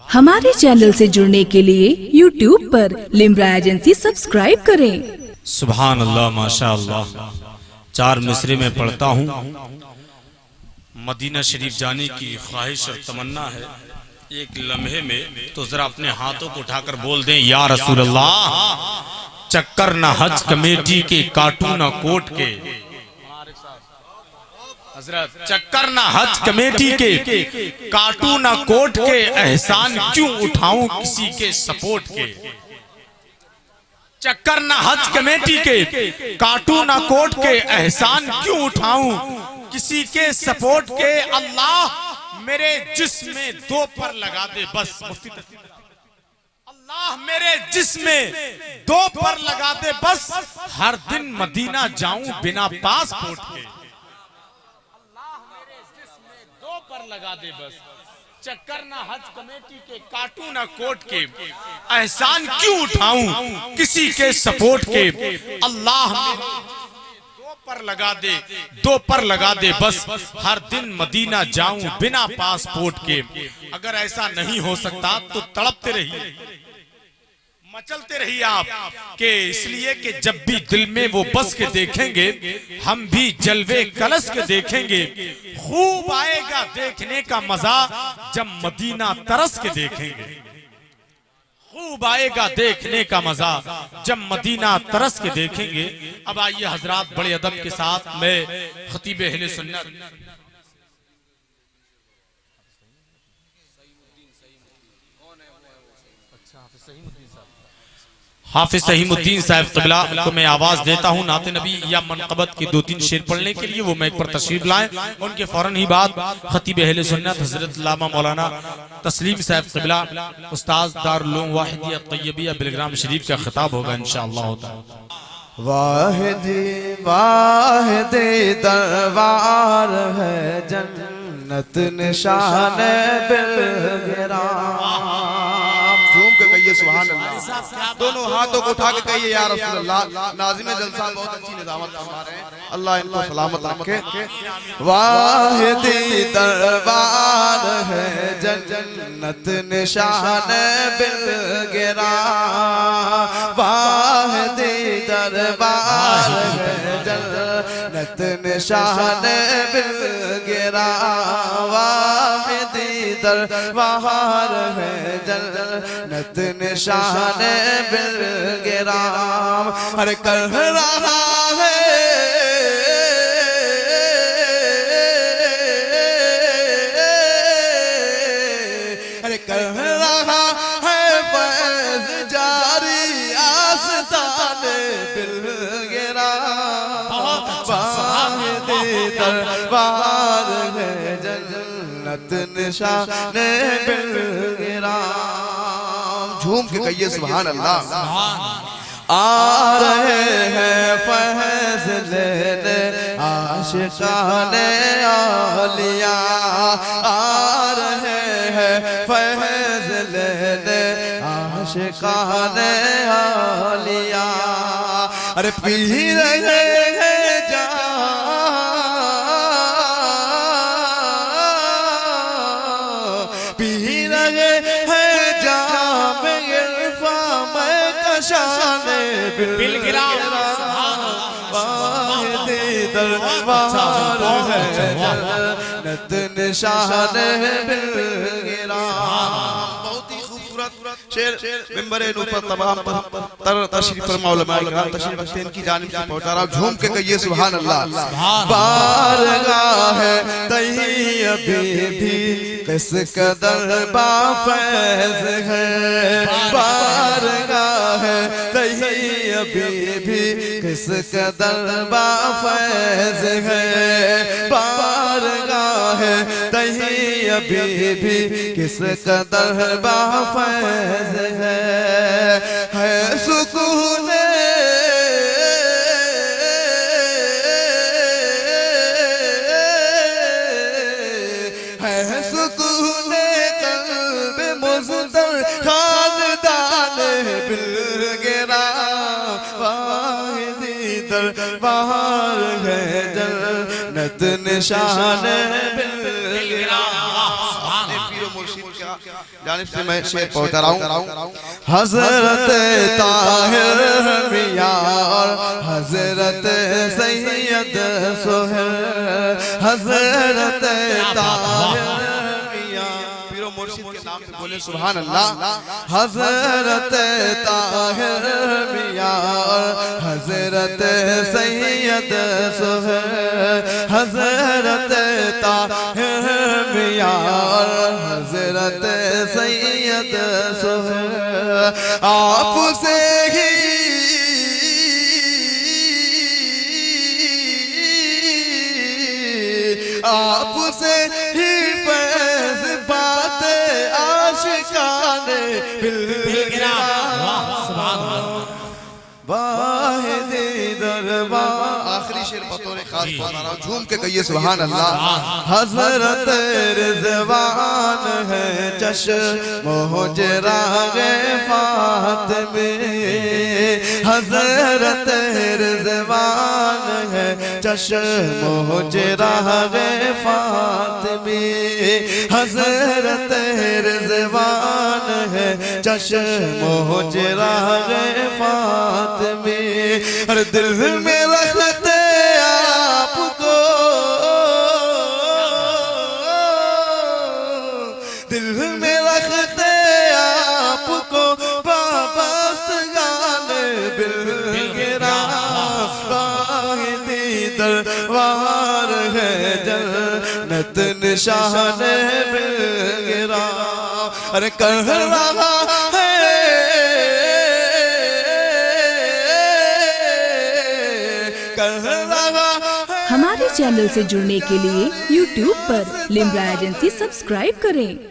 हमारे चैनल से जुड़ने के लिए YouTube पर लिम्रा एजेंसी सब्सक्राइब करें। सुभान अल्लाह, माशा अल्लाह। चार मिसरे में पढ़ता हूँ। मदीना शरीफ जाने की ख्वाहिश और तमन्ना है एक लम्हे में, तो जरा अपने हाथों को उठाकर बोल दें, या रसूल अल्लाह, चक्कर ना हज कमेटी के, काटू ना कोट के। हजरत, चक्कर ना हज कमेटी के, काटू ना कोट के, एहसान क्यों उठाऊं किसी के सपोर्ट के। चक्कर ना हज कमेटी के, काटू ना कोट के, एहसान क्यों उठाऊं किसी के सपोर्ट के। अल्लाह मेरे जिस्म में दो पर लगा दे बस। अल्लाह मेरे जिस्म में दो पर लगा दे बस, हर दिन मदीना जाऊं बिना पासपोर्ट के। दो पर लगा दे बस, चक्कर ना हज कमेटी के, काटू ना कोट के, एहसान क्यों उठाऊं किसी के सपोर्ट के। अल्लाह दो पर लगा दे, दो पर लगा दे बस, हर दिन मदीना जाऊं बिना पासपोर्ट के। अगर ऐसा नहीं हो सकता तो तड़पते रहिए, मचलते रहिए आप के, इसलिए कि जब भी दिल में वो बस के देखेंगे, हम भी जलवे कलश के देखेंगे। खूब आएगा देखने का मजा जब मदीना तरस के देखेंगे। खूब आएगा देखने का मजा जब मदीना तरस के देखेंगे। अब आइए हजरात, बड़े अदब के साथ मैं खतीब अहले सुन्नत हाफिज सहीमुद्दीन साहब क़िबला को मैं आवाज देता हूँ नाते नबी या मनक़बत की दो तीन शेर पढ़ने के लिए। वो मैं एक पर तशरीफ लाएं, उनके फौरन ही बाद खतीब अहले सुन्नत हजरत अल्लामा मौलाना तस्लीम साहब क़िबला उस्ताद दारुल उलूम वाहिदिया तैयबिया बिलग्राम शरीफ का खिताब होगा इंशाअल्लाह ताला। वाहिदी वाहिदी दरबार है, जन्नत निशान बिलग्राम। झूम के कहिए सुभान अल्लाह, दोनों हाथों को उठा के कहिए या रसूल अल्लाह। नाज़िम जलसा बहुत अच्छी निज़ामत फरमा रहे हैं, अल्लाह इनको सलामत रखे। वाहिदी दरबार है, जन्नत निशान बिलग्राम। वाहिदी दरबार है, जन्नत निशान बिलग्राम। वाहिदी दरबार है, जन्नत निशान बिलग्राम। हर कर रहा है हर कर रहा है फैज़ जारी, आस्तान बिलग्राम। वाहिदी दरबार है, जन्नत निशान बिलग्राम। झूम के कहिए सुभान अल्लाह। आ रहे हैं फैज़ लेने आशिकाने औलिया, आ रहे हैं फैज़ लेने आशिकाने औलिया। अरे पी रहे हैं वाहिदी दरबार है, जन्नत निशान बिलग्राम। बहुत ही खूबसूरत शेर मिंबर नूर पर तमाम तशरीफ फरमा उलमा इकराम तशरीफ रखते हैं, इनकी जानिब से पहुंचा रहा हूं। झूम के कहिए सुभान अल्लाह। बारगाह है तैयबी भी किस कदर बाफैज़ है, बारगाह है तैयबी भी किस कदर बाफैज़ है। बारगाह है तैयबी भी किस कदर बाफैज़ है सुकून है सुकून क़ल्ब मुज़्दर खानदान बिलग्राम। वाहिदी दरबार है, जन्नत निशान बिलग्राम। जानिब से मैं शेर पहुंचा रहा हूँ। हजरत ताहिर मियार, हजरत सैयद सोहेल, हजरत ताहिर मियार, पीरो मुर्शिद के नाम पे बोले सुभान अल्लाह। हजरत ताहिर मियार, हजरत सैयद सोहेल, हजरत ताहिर मियार, हजरत सैयद सोहेल, आपसे ही आपसे ही फैज़ बाते आशिकाने बिलगिरा, वाहिदी दरबार। आखिरी शेर बतौर खास बता रहा हूँ, झूम के कहिए सुभान अल्लाह। हजरत रिज़वान है चश्मो चिरागे फातिमे, हजरत रिज़वान है चश्मो चिरागे फातिमे, हजरत रिज़वान है चश्मो चिरागे फातिमे। अरे दिल में रखते आपको, दिल में रखते आपको, वाबस्तगान बिलगिरा, वाहिदी दरबार है जन्नत निशान बिलगिरा। अरे कर रहा है हमारे चैनल से जुड़ने के लिए YouTube पर लिम्रा एजेंसी सब्सक्राइब करें।